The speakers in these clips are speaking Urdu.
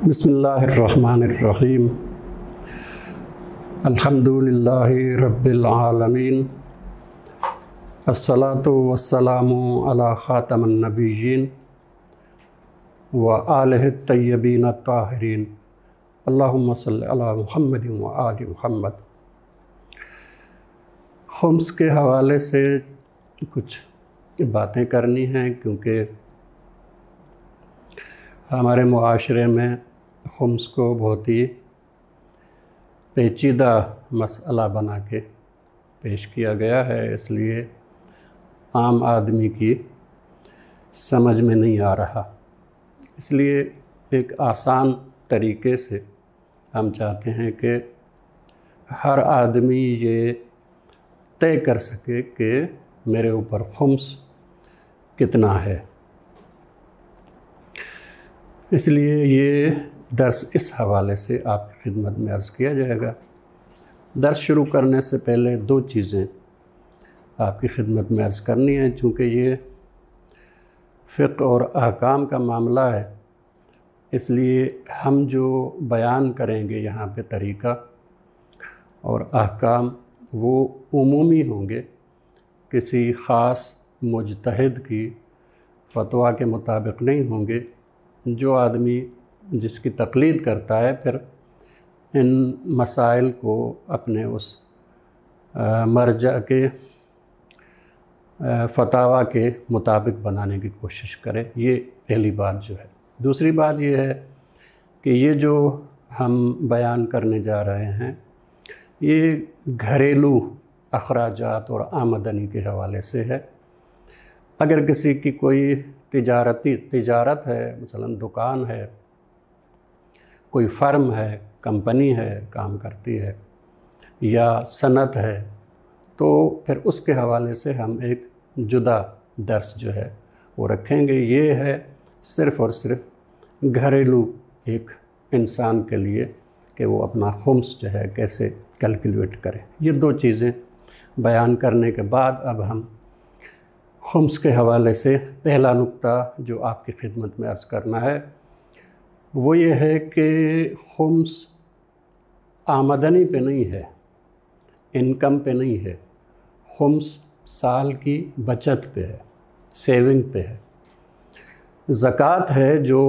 بسم اللہ الرحمن الرحیم الحمدللہ رب العالمین الصلاۃ والسلام علی خاتم النبیین وآلہ الطیبین الطاہرین اللہم صلی علی محمد وآل محمد۔ خمس کے حوالے سے کچھ باتیں کرنی ہیں کیونکہ ہمارے معاشرے میں خمس کو بہت ہی پیچیدہ مسئلہ بنا کے پیش کیا گیا ہے، اس لیے عام آدمی کی سمجھ میں نہیں آ رہا۔ اس لیے ایک آسان طریقے سے ہم چاہتے ہیں کہ ہر آدمی یہ طے کر سکے کہ میرے اوپر خمس کتنا ہے۔ اس لیے یہ درس اس حوالے سے آپ کی خدمت میں عرض کیا جائے گا۔ درس شروع کرنے سے پہلے دو چیزیں آپ کی خدمت میں عرض کرنی ہیں، چونکہ یہ فقہ اور احکام کا معاملہ ہے، اس لیے ہم جو بیان کریں گے یہاں پہ طریقہ اور احکام وہ عمومی ہوں گے، کسی خاص مجتہد کی فتویٰ کے مطابق نہیں ہوں گے۔ جو آدمی جس کی تقلید کرتا ہے پھر ان مسائل کو اپنے اس مرجع کے فتاویٰ کے مطابق بنانے کی کوشش کرے، یہ پہلی بات جو ہے۔ دوسری بات یہ ہے کہ یہ جو ہم بیان کرنے جا رہے ہیں یہ گھریلو اخراجات اور آمدنی کے حوالے سے ہے۔ اگر کسی کی کوئی تجارت ہے، مثلا دکان ہے، کوئی فرم ہے، کمپنی ہے کام کرتی ہے، یا صنعت ہے، تو پھر اس کے حوالے سے ہم ایک جدا درس جو ہے وہ رکھیں گے۔ یہ ہے صرف اور صرف گھریلو ایک انسان کے لیے کہ وہ اپنا خمس جو ہے کیسے کیلکولیٹ کرے۔ یہ دو چیزیں بیان کرنے کے بعد اب ہم خمس کے حوالے سے پہلا نقطہ جو آپ کی خدمت میں عرض کرنا ہے وہ یہ ہے کہ خمس آمدنی پہ نہیں ہے، انکم پہ نہیں ہے، خمس سال کی بچت پہ ہے، سیونگ پہ ہے۔ زکوٰۃ ہے جو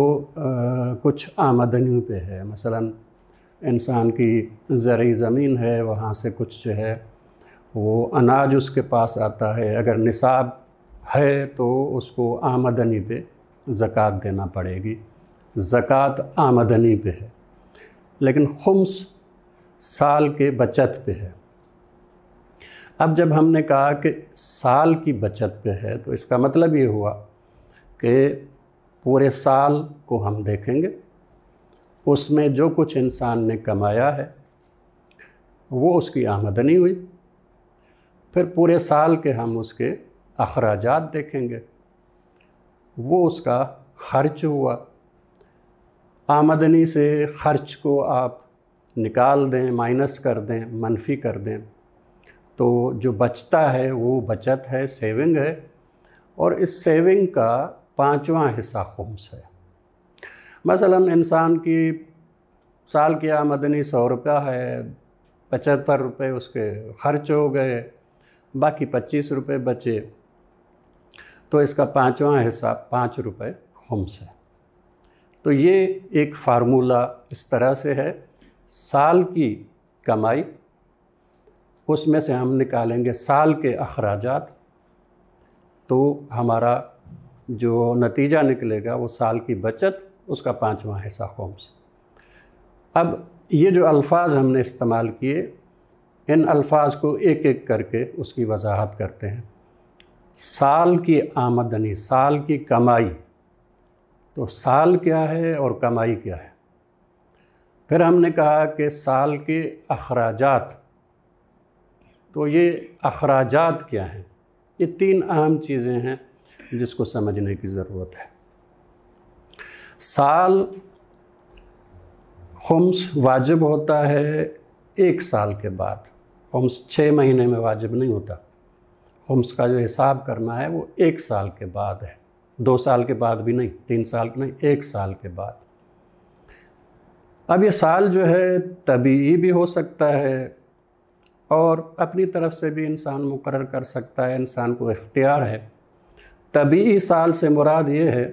کچھ آمدنیوں پہ ہے، مثلا انسان کی زرعی زمین ہے، وہاں سے کچھ جو ہے وہ اناج اس کے پاس آتا ہے، اگر نصاب ہے تو اس کو آمدنی پہ زکوٰۃ دینا پڑے گی، زکوٰۃ آمدنی پہ ہے۔ لیکن خمس سال کے بچت پہ ہے۔ اب جب ہم نے کہا کہ سال کی بچت پہ ہے تو اس کا مطلب یہ ہوا کہ پورے سال کو ہم دیکھیں گے، اس میں جو کچھ انسان نے کمایا ہے وہ اس کی آمدنی ہوئی، پھر پورے سال کے ہم اس کے اخراجات دیکھیں گے، وہ اس کا خرچ ہوا۔ آمدنی سے خرچ کو آپ نکال دیں، مائنس کر دیں، منفی کر دیں، تو جو بچتا ہے وہ بچت ہے، سیونگ ہے، اور اس سیونگ کا 5واں حصہ خمس ہے۔ مثلا انسان کی سال کی آمدنی 100 روپیہ ہے، 75 روپے اس کے خرچ ہو گئے، باقی 25 روپے بچے، تو اس کا 5واں حصہ 5 روپے خمس ہے۔ تو یہ ایک فارمولہ اس طرح سے ہے، سال کی کمائی، اس میں سے ہم نکالیں گے سال کے اخراجات، تو ہمارا جو نتیجہ نکلے گا وہ سال کی بچت، اس کا 5واں حصہ خمس۔ اب یہ جو الفاظ ہم نے استعمال کیے، ان الفاظ کو ایک ایک کر کے اس کی وضاحت کرتے ہیں۔ سال کی آمدنی، سال کی کمائی، تو سال کیا ہے اور کمائی کیا ہے؟ پھر ہم نے کہا کہ سال کے اخراجات، تو یہ اخراجات کیا ہیں؟ یہ 3 اہم چیزیں ہیں جس کو سمجھنے کی ضرورت ہے۔ سال خمس واجب ہوتا ہے 1 سال کے بعد، خمس 6 مہینے میں واجب نہیں ہوتا۔ خمس کا جو حساب کرنا ہے وہ 1 سال کے بعد ہے، 2 سال کے بعد بھی نہیں، 3 سال نہیں، 1 سال کے بعد۔ اب یہ سال جو ہے طبیعی بھی ہو سکتا ہے اور اپنی طرف سے بھی انسان مقرر کر سکتا ہے، انسان کو اختیار ہے۔ طبیعی سال سے مراد یہ ہے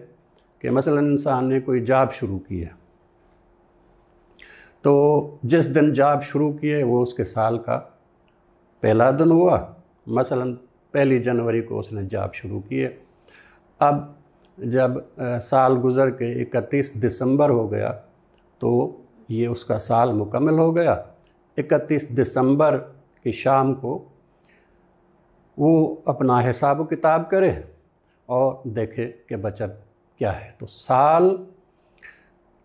کہ مثلا انسان نے کوئی جاب شروع کی ہے، تو جس دن جاب شروع کیے وہ اس کے سال کا پہلا دن ہوا، مثلا 1 جنوری کو اس نے جاب شروع کی ہے۔ اب جب سال گزر کے 31 دسمبر ہو گیا تو یہ اس کا سال مکمل ہو گیا۔ 31 دسمبر کی شام کو وہ اپنا حساب و کتاب کرے اور دیکھے کہ بچت کیا ہے۔ تو سال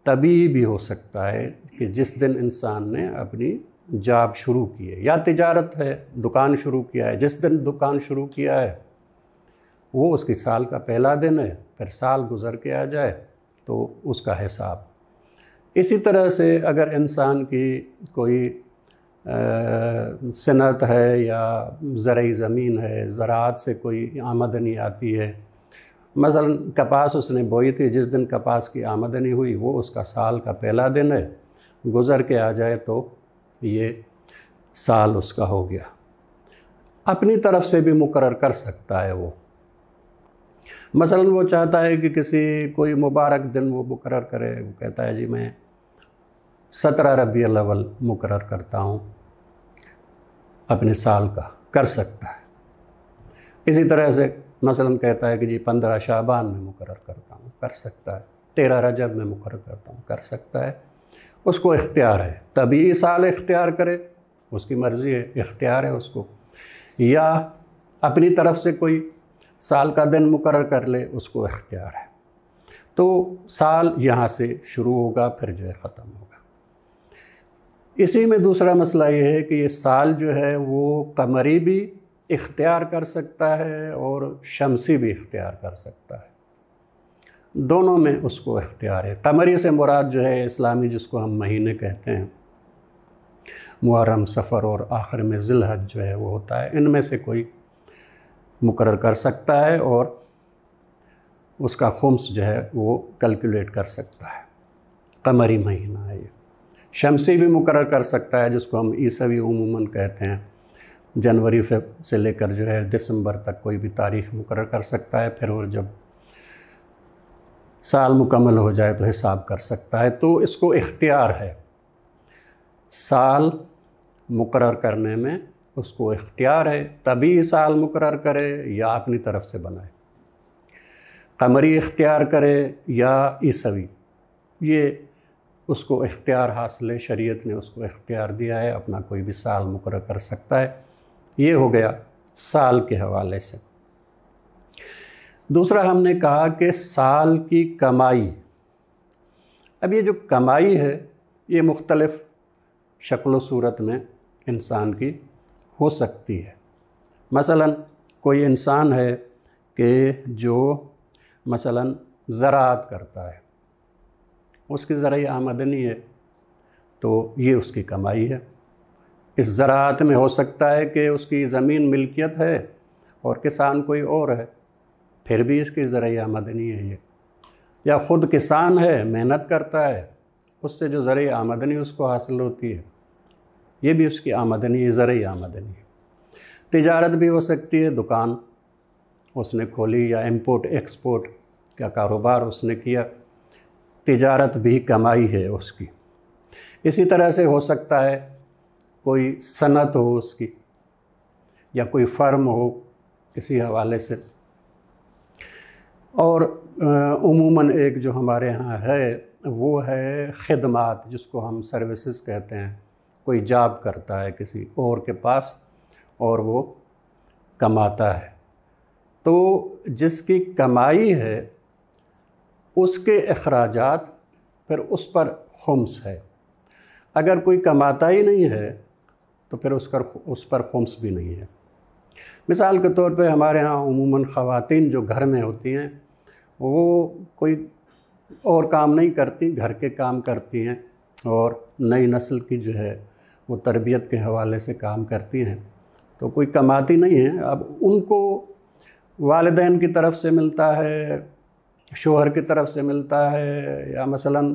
طبیعی بھی ہو سکتا ہے کہ جس دن انسان نے اپنی جاب شروع کی ہے، یا تجارت ہے، دکان شروع کیا ہے، جس دن دکان شروع کیا ہے وہ اس کی سال کا پہلا دن ہے، پھر سال گزر کے آ جائے تو اس کا حساب۔ اسی طرح سے اگر انسان کی کوئی صنعت ہے یا زرعی زمین ہے، زراعت سے کوئی آمدنی آتی ہے، مثلا کپاس اس نے بوئی تھی، جس دن کپاس کی آمدنی ہوئی وہ اس کا سال کا پہلا دن ہے، گزر کے آ جائے تو یہ سال اس کا ہو گیا۔ اپنی طرف سے بھی مقرر کر سکتا ہے وہ، مثلا وہ چاہتا ہے کہ کوئی مبارک دن وہ مقرر کرے، وہ کہتا ہے جی میں 17 ربیع الاول مقرر کرتا ہوں اپنے سال کا، کر سکتا ہے۔ اسی طرح سے مثلا کہتا ہے کہ جی 15 شعبان میں مقرر کرتا ہوں، کر سکتا ہے۔ 13 رجب میں مقرر کرتا ہوں، کر سکتا ہے۔ اس کو اختیار ہے، طبیعی سال اختیار کرے، اس کی مرضی ہے، اختیار ہے اس کو، یا اپنی طرف سے کوئی سال کا دن مقرر کر لے، اس کو اختیار ہے۔ تو سال یہاں سے شروع ہوگا، پھر جو ہے ختم ہوگا۔ اسی میں دوسرا مسئلہ یہ ہے کہ یہ سال جو ہے وہ قمری بھی اختیار کر سکتا ہے اور شمسی بھی اختیار کر سکتا ہے، دونوں میں اس کو اختیار ہے۔ قمری سے مراد جو ہے اسلامی جس کو ہم مہینے کہتے ہیں، محرم، صفر اور آخر میں ذی الحج جو ہے وہ ہوتا ہے، ان میں سے کوئی مقرر کر سکتا ہے اور اس کا خمس جو ہے وہ کیلکولیٹ کر سکتا ہے۔ قمری مہینہ ہے یہ۔ شمسی بھی مقرر کر سکتا ہے جس کو ہم عیسوی عموماً کہتے ہیں، جنوری سے لے کر جو ہے دسمبر تک کوئی بھی تاریخ مقرر کر سکتا ہے، پھر وہ جب سال مکمل ہو جائے تو حساب کر سکتا ہے۔ تو اس کو اختیار ہے، سال مقرر کرنے میں اس کو اختیار ہے، طبیعی سال مقرر کرے یا اپنی طرف سے بنائے، قمری اختیار کرے یا عیسوی، یہ اس کو اختیار حاصل ہے، شریعت نے اس کو اختیار دیا ہے، اپنا کوئی بھی سال مقرر کر سکتا ہے۔ یہ ہو گیا سال کے حوالے سے۔ دوسرا ہم نے کہا کہ سال کی کمائی۔ اب یہ جو کمائی ہے یہ مختلف شکل و صورت میں انسان کی ہو سکتی ہے۔ مثلا کوئی انسان ہے کہ جو مثلا زراعت کرتا ہے، اس کی زرعی آمدنی ہے، تو یہ اس کی کمائی ہے۔ اس زراعت میں ہو سکتا ہے کہ اس کی زمین ملکیت ہے اور کسان کوئی اور ہے، پھر بھی اس کی زرعی آمدنی ہے یہ، یا خود کسان ہے، محنت کرتا ہے، اس سے جو زرعی آمدنی اس کو حاصل ہوتی ہے، یہ بھی اس کی آمدنی ہے، زرعی آمدنی ہے۔ تجارت بھی ہو سکتی ہے، دکان اس نے کھولی یا امپورٹ ایکسپورٹ کا کاروبار اس نے کیا، تجارت بھی کمائی ہے اس کی۔ اسی طرح سے ہو سکتا ہے کوئی صنعت ہو اس کی، یا کوئی فرم ہو کسی حوالے سے۔ اور عموماً ایک جو ہمارے ہاں ہے وہ ہے خدمات، جس کو ہم سروسز کہتے ہیں۔ کوئی جاب کرتا ہے کسی اور کے پاس اور وہ کماتا ہے، تو جس کی کمائی ہے اس کے اخراجات پھر اس پر خمس ہے۔ اگر کوئی کماتا ہی نہیں ہے تو پھر اس پر خمس بھی نہیں ہے۔ مثال کے طور پہ ہمارے ہاں عموماً خواتین جو گھر میں ہوتی ہیں وہ کوئی اور کام نہیں کرتی، گھر کے کام کرتی ہیں اور نئی نسل کی جو ہے وہ تربیت کے حوالے سے کام کرتی ہیں، تو کوئی کماتی نہیں ہے۔ اب ان کو والدین کی طرف سے ملتا ہے، شوہر کی طرف سے ملتا ہے، یا مثلاً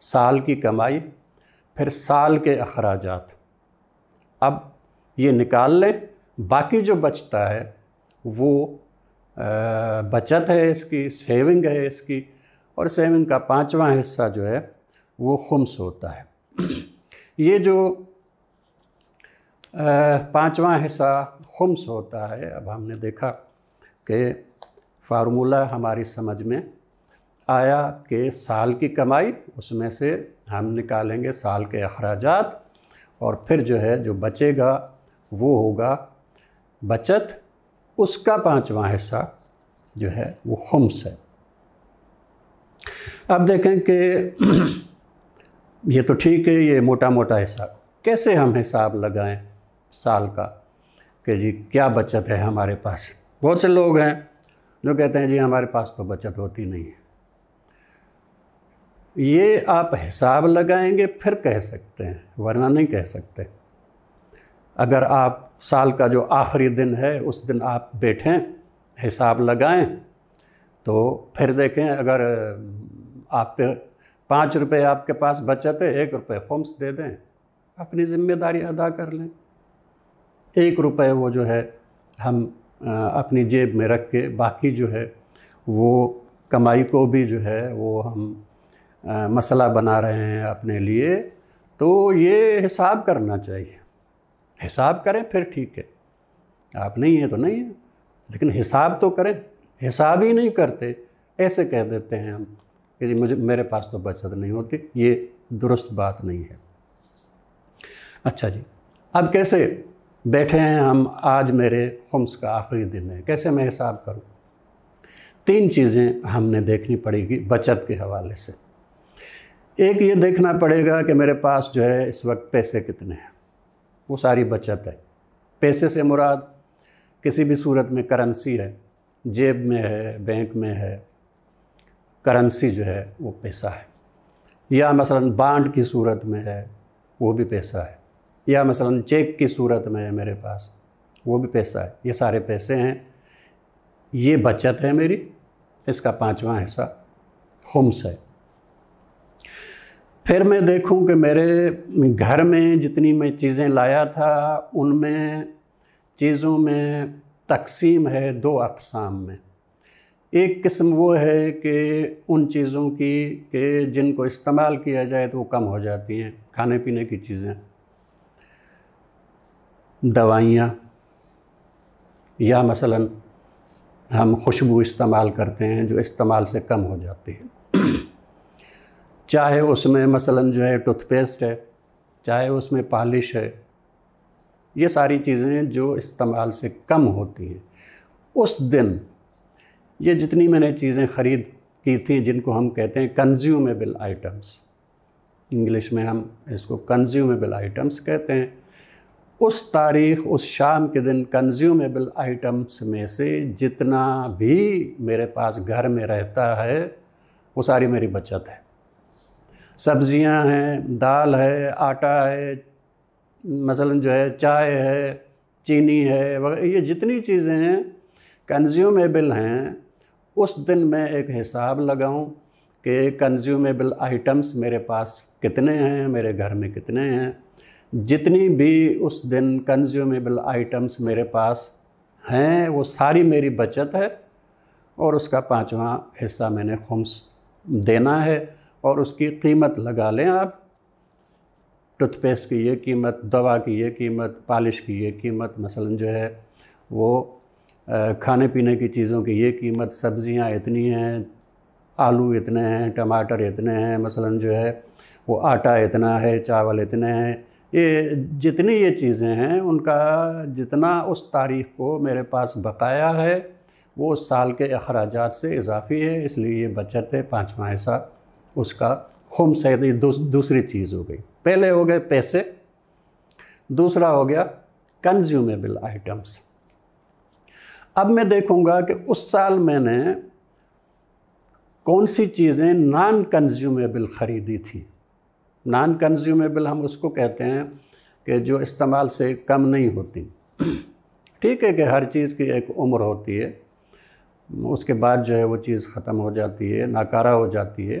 سال کی کمائی، پھر سال کے اخراجات۔ اب یہ نکال لیں، باقی جو بچتا ہے وہ بچت ہے اس کی، سیونگ ہے اس کی، اور سیونگ کا 5واں حصہ جو ہے وہ خمس ہوتا ہے۔ یہ جو 5واں حصہ خمس ہوتا ہے، اب ہم نے دیکھا کہ فارمولہ ہماری سمجھ میں آیا کہ سال کی کمائی، اس میں سے ہم نکالیں گے سال کے اخراجات، اور پھر جو ہے جو بچے گا وہ ہوگا بچت، اس کا 5واں حصہ جو ہے وہ خمس ہے۔ اب دیکھیں کہ یہ تو ٹھیک ہے، یہ موٹا موٹا حساب، کیسے ہم حساب لگائیں سال کا کہ جی کیا بچت ہے ہمارے پاس؟ بہت سے لوگ ہیں جو کہتے ہیں جی ہمارے پاس تو بچت ہوتی نہیں ہے۔ یہ آپ حساب لگائیں گے پھر کہہ سکتے ہیں، ورنہ نہیں کہہ سکتے۔ اگر آپ سال کا جو آخری دن ہے اس دن آپ بیٹھیں حساب لگائیں تو پھر دیکھیں، اگر آپ پہ 5 روپے آپ کے پاس بچت ہے، 1 روپے خمس دے دیں، اپنی ذمہ داری ادا کر لیں۔ 1 روپے وہ جو ہے ہم اپنی جیب میں رکھ کے، باقی جو ہے وہ کمائی کو بھی جو ہے وہ ہم مسئلہ بنا رہے ہیں اپنے لیے، تو یہ حساب کرنا چاہیے۔ حساب کریں پھر ٹھیک ہے، آپ نہیں ہیں تو نہیں ہیں، لیکن حساب تو کریں۔ حساب ہی نہیں کرتے، ایسے کہہ دیتے ہیں ہم کہ جی میرے پاس تو بچت نہیں ہوتی، یہ درست بات نہیں ہے۔ اچھا جی، اب کیسے بیٹھے ہیں ہم، آج میرے خمس کا آخری دن ہے، کیسے میں حساب کروں؟ 3 چیزیں ہم نے دیکھنی پڑے گی بچت کے حوالے سے۔ ایک یہ دیکھنا پڑے گا کہ میرے پاس جو ہے اس وقت پیسے کتنے ہیں، وہ ساری بچت ہے۔ پیسے سے مراد کسی بھی صورت میں کرنسی ہے، جیب میں ہے، بینک میں ہے، کرنسی جو ہے وہ پیسہ ہے، یا مثلا بانڈ کی صورت میں ہے وہ بھی پیسہ ہے، یا مثلا چیک کی صورت میں ہے میرے پاس وہ بھی پیسہ ہے۔ یہ سارے پیسے ہیں، یہ بچت ہے میری، اس کا 5واں حصہ خمس ہے۔ پھر میں دیکھوں کہ میرے گھر میں جتنی میں چیزیں لایا تھا ان میں چیزوں میں تقسیم ہے 2 اقسام میں۔ ایک قسم وہ ہے کہ ان چیزوں کی کہ جن کو استعمال کیا جائے تو وہ کم ہو جاتی ہیں، کھانے پینے کی چیزیں، دوائیاں، یا مثلا ہم خوشبو استعمال کرتے ہیں جو استعمال سے کم ہو جاتی ہے، چاہے اس میں مثلا جو ہے ٹوتھ پیسٹ ہے، چاہے اس میں پالش ہے، یہ ساری چیزیں جو استعمال سے کم ہوتی ہیں۔ اس دن یہ جتنی میں نے چیزیں خرید کی تھیں جن کو ہم کہتے ہیں کنزیومیبل آئٹمس، انگلش میں ہم اس کو کنزیومیبل آئٹمس کہتے ہیں، اس تاریخ، اس شام کے دن کنزیومیبل آئٹمس میں سے جتنا بھی میرے پاس گھر میں رہتا ہے وہ ساری میری بچت ہے۔ سبزیاں ہیں، دال ہے، آٹا ہے، مثلا جو ہے چائے ہے، چینی ہے، یہ جتنی چیزیں ہیں کنزیومیبل ہیں، اس دن میں ایک حساب لگاؤں کہ کنزیومیبل آئٹمس میرے پاس کتنے ہیں، میرے گھر میں کتنے ہیں۔ جتنی بھی اس دن کنزیومیبل آئٹمس میرے پاس ہیں وہ ساری میری بچت ہے، اور اس کا 5واں حصہ میں نے خمس دینا ہے، اور اس کی قیمت لگا لیں آپ۔ ٹوتھ پیسٹ کی یہ قیمت، دوا کی یہ قیمت، پالش کی یہ قیمت، مثلا جو ہے وہ کھانے پینے کی چیزوں کی یہ قیمت، سبزیاں اتنی ہیں، آلو اتنے ہیں، ٹماٹر اتنے ہیں، مثلا جو ہے وہ آٹا اتنا ہے، چاول اتنے ہیں، یہ جتنی یہ چیزیں ہیں ان کا جتنا اس تاریخ کو میرے پاس بقایا ہے وہ اس سال کے اخراجات سے اضافی ہے، اس لیے یہ بچت ہے۔ 5واں حصہ اس کا خمس ہے۔ یہ دوسری چیز ہو گئی۔ پہلے ہو گئے پیسے، دوسرا ہو گیا کنزیومیبل آئٹمس۔ اب میں دیکھوں گا کہ اس سال میں نے کون سی چیزیں نان کنزیومیبل خریدی تھی۔ نان کنزیومیبل ہم اس کو کہتے ہیں کہ جو استعمال سے کم نہیں ہوتی۔ ٹھیک ہے کہ ہر چیز کی ایک عمر ہوتی ہے، اس کے بعد جو ہے وہ چیز ختم ہو جاتی ہے، ناکارہ ہو جاتی ہے،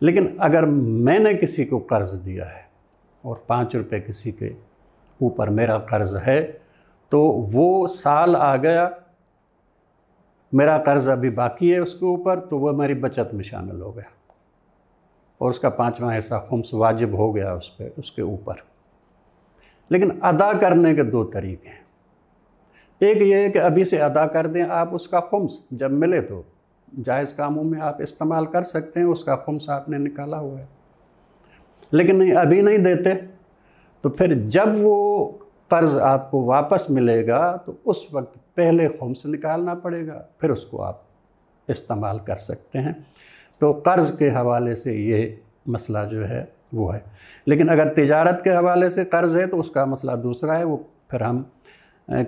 لیکن اگر میں نے کسی کو قرض دیا ہے اور 5 روپے کسی کے اوپر میرا قرض ہے، تو وہ سال آ گیا، میرا قرض ابھی باقی ہے اس کے اوپر، تو وہ میری بچت میں شامل ہو گیا اور اس کا 5واں حصہ خمس واجب ہو گیا اس کے اوپر۔ لیکن ادا کرنے کے 2 طریقے ہیں۔ ایک یہ ہے کہ ابھی سے ادا کر دیں آپ اس کا خمس، جب ملے تو جائز کاموں میں آپ استعمال کر سکتے ہیں، اس کا خمس آپ نے نکالا ہوا ہے۔ لیکن نہیں، ابھی نہیں دیتے تو پھر جب وہ قرض آپ کو واپس ملے گا تو اس وقت پہلے خمس نکالنا پڑے گا، پھر اس کو آپ استعمال کر سکتے ہیں۔ تو قرض کے حوالے سے یہ مسئلہ جو ہے وہ ہے۔ لیکن اگر تجارت کے حوالے سے قرض ہے تو اس کا مسئلہ دوسرا ہے، وہ پھر ہم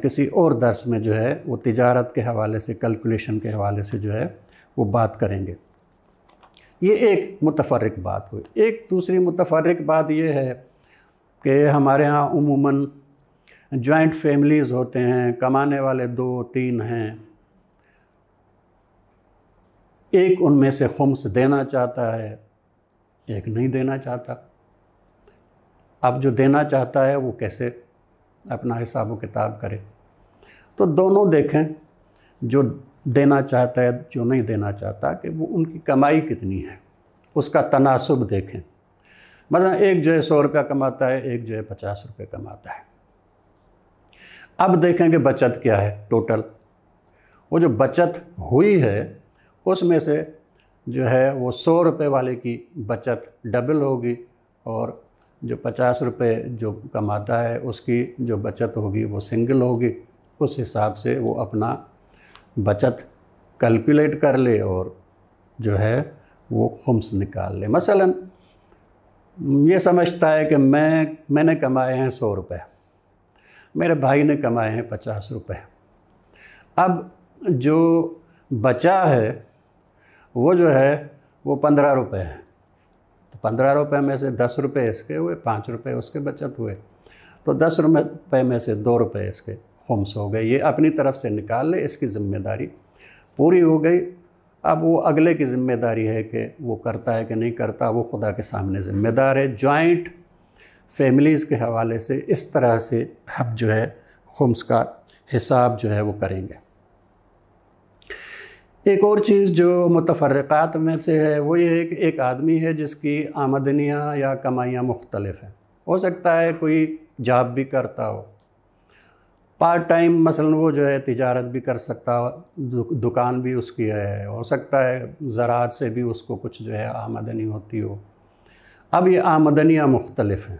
کسی اور درس میں جو ہے وہ تجارت کے حوالے سے، کیلکولیشن کے حوالے سے جو ہے وہ بات کریں گے۔ یہ ایک متفرق بات ہوئی۔ ایک دوسری متفرق بات یہ ہے کہ ہمارے ہاں عموماً جوائنٹ فیملیز ہوتے ہیں، کمانے والے 2-3 ہیں، ایک ان میں سے خمس دینا چاہتا ہے، ایک نہیں دینا چاہتا۔ اب جو دینا چاہتا ہے وہ کیسے اپنا حساب و کتاب کرے؟ تو دونوں دیکھیں، جو دینا چاہتا ہے، جو نہیں دینا چاہتا، کہ وہ ان کی کمائی کتنی ہے، اس کا تناسب دیکھیں۔ مثلا ایک جو ہے 100 روپیہ کماتا ہے، ایک جو ہے 50 روپے کماتا ہے۔ اب دیکھیں کہ بچت کیا ہے ٹوٹل۔ وہ جو بچت ہوئی ہے اس میں سے جو ہے وہ 100 روپے والے کی بچت ڈبل ہوگی، اور جو 50 روپے جو کماتا ہے اس کی جو بچت ہوگی وہ سنگل ہوگی۔ اس حساب سے وہ اپنا بچت کیلکولیٹ کر لے اور جو ہے وہ خمس نکال لے۔ مثلا یہ سمجھتا ہے کہ میں نے کمائے ہیں 100 روپے، میرے بھائی نے کمائے ہیں 50 روپے۔ اب جو بچا ہے وہ جو ہے وہ 15 روپے ہے، تو 15 روپے میں سے 10 روپے اس کے ہوئے، 5 روپے اس کے بچت ہوئے، تو 10 روپے میں سے 2 روپے اس کے خمس ہو گئے۔ یہ اپنی طرف سے نکال لے، اس کی ذمہ داری پوری ہو گئی۔ اب وہ اگلے کی ذمہ داری ہے کہ وہ کرتا ہے کہ نہیں کرتا، وہ خدا کے سامنے ذمہ دار ہے۔ جوائنٹ فیملیز کے حوالے سے اس طرح سے ہم جو ہے خمس کا حساب جو ہے وہ کریں گے۔ ایک اور چیز جو متفرقات میں سے ہے وہ یہ ہے کہ ایک آدمی ہے جس کی آمدنیاں یا کمائیاں مختلف ہیں۔ ہو سکتا ہے کوئی جاب بھی کرتا ہو، پارٹ ٹائم، مثلا وہ جو ہے تجارت بھی کر سکتا ہو، دکان بھی اس کی ہے، ہو سکتا ہے زراعت سے بھی اس کو کچھ جو ہے آمدنی ہوتی ہو۔ اب یہ آمدنیاں مختلف ہیں،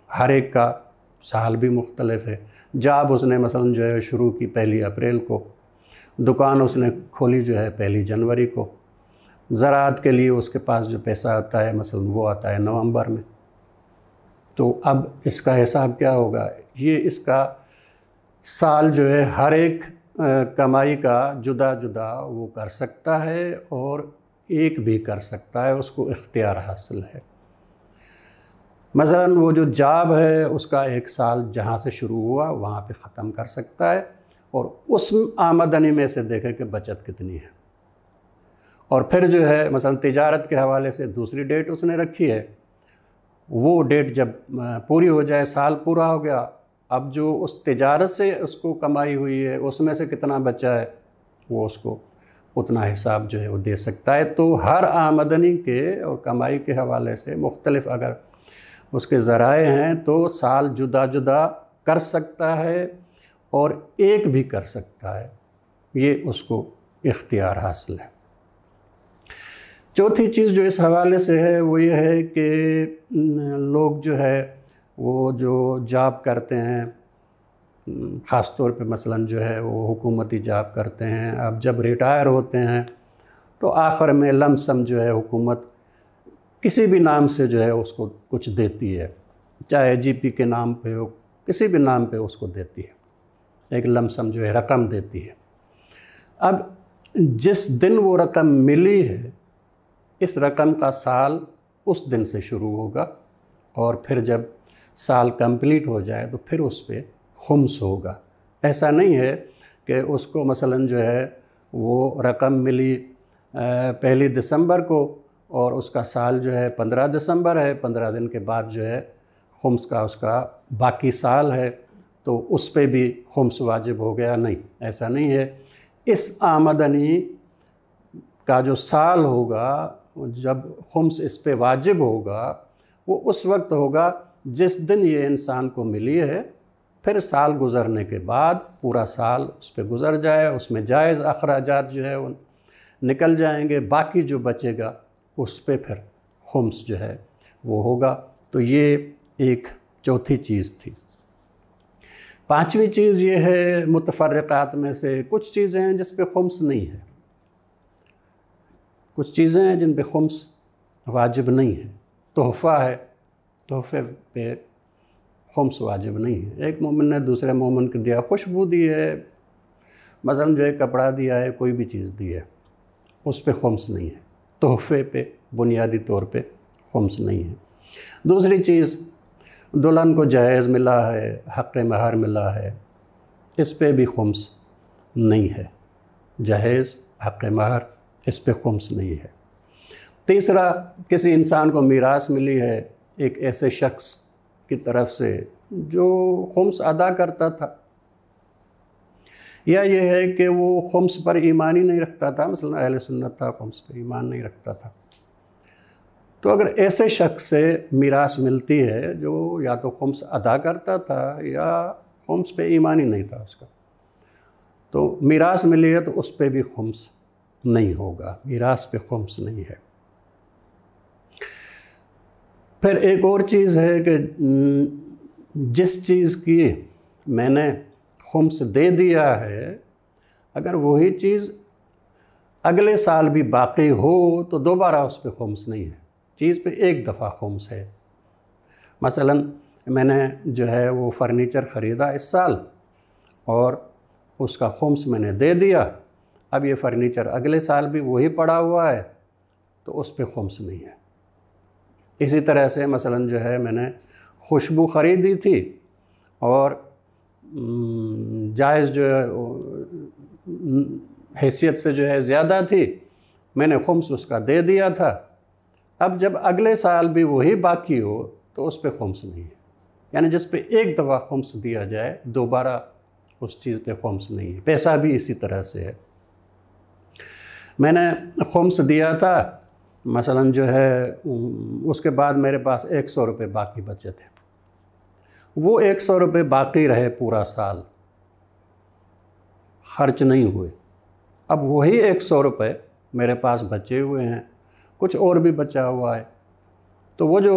ہر ایک کا سال بھی مختلف ہے۔ جاب اس نے مثلا جو ہے شروع کی 1 اپریل کو، دکان اس نے کھولی جو ہے 1 جنوری کو، زراعت کے لیے اس کے پاس جو پیسہ آتا ہے مثلا وہ آتا ہے نومبر میں۔ تو اب اس کا حساب کیا ہوگا؟ یہ اس کا سال جو ہے ہر ایک کمائی کا جدا جدا وہ کر سکتا ہے اور ایک بھی کر سکتا ہے، اس کو اختیار حاصل ہے۔ مثلا وہ جو جاب ہے اس کا 1 سال جہاں سے شروع ہوا وہاں پہ ختم کر سکتا ہے، اور اس آمدنی میں سے دیکھے کہ بچت کتنی ہے۔ اور پھر جو ہے مثلا تجارت کے حوالے سے دوسری ڈیٹ اس نے رکھی ہے، وہ ڈیٹ جب پوری ہو جائے، سال پورا ہو گیا، اب جو اس تجارت سے اس کو کمائی ہوئی ہے اس میں سے کتنا بچا ہے وہ اس کو اتنا حساب جو ہے وہ دے سکتا ہے۔ تو ہر آمدنی کے اور کمائی کے حوالے سے مختلف اگر اس کے ذرائع ہیں تو سال جدا جدا کر سکتا ہے اور ایک بھی کر سکتا ہے، یہ اس کو اختیار حاصل ہے۔ چوتھی چیز جو اس حوالے سے ہے وہ یہ ہے کہ لوگ جو ہے وہ جو جاب کرتے ہیں، خاص طور پہ مثلا جو ہے وہ حکومتی جاب کرتے ہیں، اب جب ریٹائر ہوتے ہیں تو آخر میں لم سم جو ہے حکومت کسی بھی نام سے جو ہے اس کو کچھ دیتی ہے، چاہے جی پی کے نام پہ ہو، کسی بھی نام پہ اس کو دیتی ہے، ایک لم سم جو ہے رقم دیتی ہے۔ اب جس دن وہ رقم ملی ہے اس رقم کا سال اس دن سے شروع ہوگا، اور پھر جب سال کمپلیٹ ہو جائے تو پھر اس پہ خمس ہوگا۔ ایسا نہیں ہے کہ اس کو مثلا جو ہے وہ رقم ملی 1 دسمبر کو اور اس کا سال جو ہے 15 دسمبر ہے، 15 دن کے بعد جو ہے خمس کا اس کا باقی سال ہے، تو اس پہ بھی خمس واجب ہو گیا؟ نہیں، ایسا نہیں ہے۔ اس آمدنی کا جو سال ہوگا جب خمس اس پہ واجب ہوگا وہ اس وقت ہوگا جس دن یہ انسان کو ملی ہے، پھر سال گزرنے کے بعد پورا سال اس پہ گزر جائے، اس میں جائز اخراجات جو ہے وہ نکل جائیں گے، باقی جو بچے گا اس پہ پھر خمس جو ہے وہ ہوگا۔ تو یہ ایک چوتھی چیز تھی۔ پانچویں چیز یہ ہے، متفرقات میں سے کچھ چیزیں ہیں جس پہ خمس نہیں ہے، کچھ چیزیں ہیں جن پہ خمس واجب نہیں ہے۔ تحفہ ہے، تحفے پہ خمس واجب نہیں ہے۔ ایک مومن نے دوسرے مومن کو دیا، خوشبو دی ہے، مثلا جو ہے کپڑا دیا ہے، کوئی بھی چیز دی ہے، اس پہ خمس نہیں ہے۔ تحفے پہ بنیادی طور پہ خمس نہیں ہے۔ دوسری چیز، دلہن کو جہیز ملا ہے، حق مہر ملا ہے، اس پہ بھی خمس نہیں ہے۔ جہیز، حق مہر، اس پہ خمس نہیں ہے۔ تیسرا، کسی انسان کو میراث ملی ہے ایک ایسے شخص کی طرف سے جو خمس ادا کرتا تھا، یا یہ ہے کہ وہ خمس پر ایمان ہی نہیں رکھتا تھا، مثلا اہل سنت تھا، خمس پر ایمان نہیں رکھتا تھا، تو اگر ایسے شخص سے میراث ملتی ہے جو یا تو خمس ادا کرتا تھا یا خمس پہ ایمان ہی نہیں تھا اس کا، تو میراث ملی ہے تو اس پہ بھی خمس نہیں ہوگا، میراث پہ خمس نہیں ہے۔ پھر ایک اور چیز ہے کہ جس چیز کی میں نے خمس دے دیا ہے، اگر وہی چیز اگلے سال بھی باقی ہو تو دوبارہ اس پہ خمس نہیں ہے، چیز پہ ایک دفعہ خمس ہے۔ مثلا میں نے جو ہے وہ فرنیچر خریدا اس سال اور اس کا خمس میں نے دے دیا، اب یہ فرنیچر اگلے سال بھی وہی پڑا ہوا ہے تو اس پہ خمس نہیں ہے۔ اسی طرح سے مثلا جو ہے میں نے خوشبو خریدی تھی اور جائز جو ہے حیثیت سے جو ہے زیادہ تھی، میں نے خمس اس کا دے دیا تھا، اب جب اگلے سال بھی وہی باقی ہو تو اس پہ خمس نہیں ہے۔ یعنی جس پہ ایک دفعہ خمس دیا جائے دوبارہ اس چیز پہ خمس نہیں ہے۔ پیسہ بھی اسی طرح سے ہے، میں نے خمس دیا تھا، مثلا جو ہے اس کے بعد میرے پاس 100 روپے باقی بچے تھے، وہ 100 روپے باقی رہے پورا سال، خرچ نہیں ہوئے، اب وہی 100 روپے میرے پاس بچے ہوئے ہیں، کچھ اور بھی بچا ہوا ہے، تو وہ جو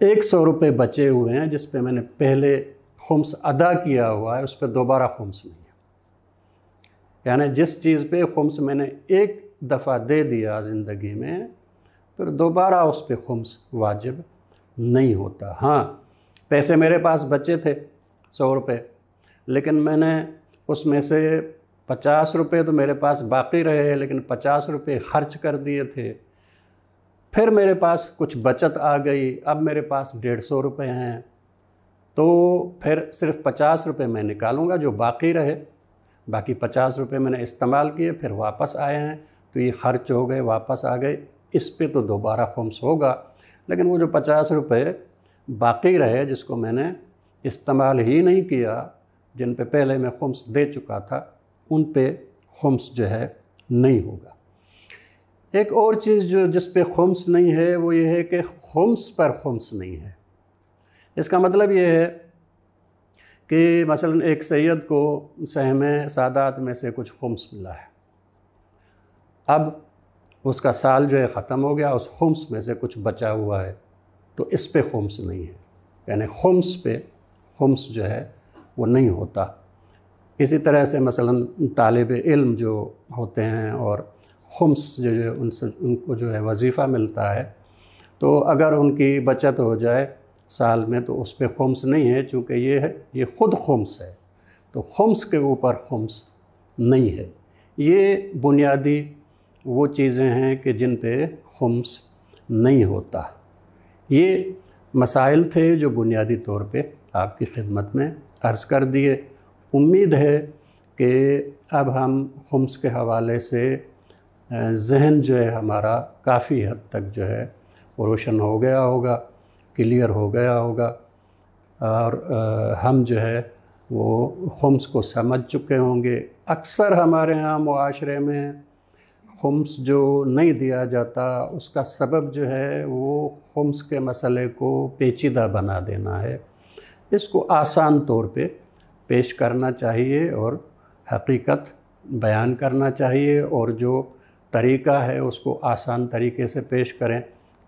100 روپے بچے ہوئے ہیں جس پہ میں نے پہلے خمس ادا کیا ہوا ہے، اس پہ دوبارہ خمس نہیں ہے۔ یعنی جس چیز پہ خمس میں نے ایک دفعہ دے دیا زندگی میں، پھر دوبارہ اس پہ خمس واجب نہیں ہوتا۔ ہاں، پیسے میرے پاس بچے تھے 100 روپے، لیکن میں نے اس میں سے 50 روپے تو میرے پاس باقی رہے، لیکن 50 روپے خرچ کر دیے تھے، پھر میرے پاس کچھ بچت آ گئی، اب میرے پاس 150 روپے ہیں، تو پھر صرف 50 روپے میں نکالوں گا جو باقی رہے، باقی 50 روپے میں نے استعمال کیے، پھر واپس آئے ہیں تو یہ خرچ ہو گئے، واپس آ گئے، اس پہ تو دوبارہ خمس ہوگا۔ لیکن وہ جو 50 روپے باقی رہے جس کو میں نے استعمال ہی نہیں کیا، جن پہ پہلے میں خمس دے چکا تھا، ان پہ خمس جو ہے نہیں ہوگا۔ ایک اور چیز جس پہ خمس نہیں ہے وہ یہ ہے کہ خمس پر خمس نہیں ہے۔ اس کا مطلب یہ ہے کہ مثلا ایک سید کو سہم سادات میں سے کچھ خمس ملا ہے، اب اس کا سال جو ہے ختم ہو گیا، اس خمس میں سے کچھ بچا ہوا ہے، تو اس پہ خمس نہیں ہے، یعنی خمس پہ خمس جو ہے وہ نہیں ہوتا۔ اسی طرح سے مثلا طالب علم جو ہوتے ہیں اور خمس جو ہے ان کو جو ہے وظیفہ ملتا ہے، تو اگر ان کی بچت ہو جائے سال میں تو اس پہ خمس نہیں ہے، چونکہ یہ خود خمس ہے، تو خمس کے اوپر خمس نہیں ہے۔ یہ بنیادی وہ چیزیں ہیں کہ جن پہ خمس نہیں ہوتا۔ یہ مسائل تھے جو بنیادی طور پہ آپ کی خدمت میں عرض کر دیے۔ امید ہے کہ اب ہم خمس کے حوالے سے ذہن جو ہے ہمارا کافی حد تک جو ہے وہ روشن ہو گیا ہوگا، کلیئر ہو گیا ہوگا، اور ہم جو ہے وہ خمس کو سمجھ چکے ہوں گے۔ اکثر ہمارے ہاں معاشرے میں خمس جو نہیں دیا جاتا اس کا سبب جو ہے وہ خمس کے مسئلے کو پیچیدہ بنا دینا ہے۔ اس کو آسان طور پہ پیش کرنا چاہیے اور حقیقت بیان کرنا چاہیے، اور جو طریقہ ہے اس کو آسان طریقے سے پیش کریں۔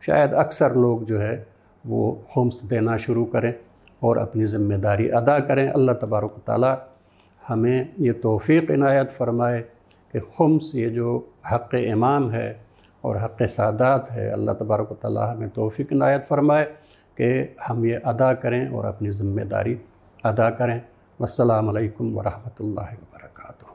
شاید اکثر لوگ جو ہے وہ خمس دینا شروع کریں اور اپنی ذمہ داری ادا کریں۔ اللہ تبارک و تعالیٰ ہمیں یہ توفیق عنایت فرمائے کہ خمس یہ جو حق امام ہے اور حق سادات ہے، اللہ تبارک و تعالیٰ ہمیں توفیق عنایت فرمائے کہ ہم یہ ادا کریں اور اپنی ذمہ داری ادا کریں۔ والسلام علیکم ورحمۃ اللہ وبرکاتہ۔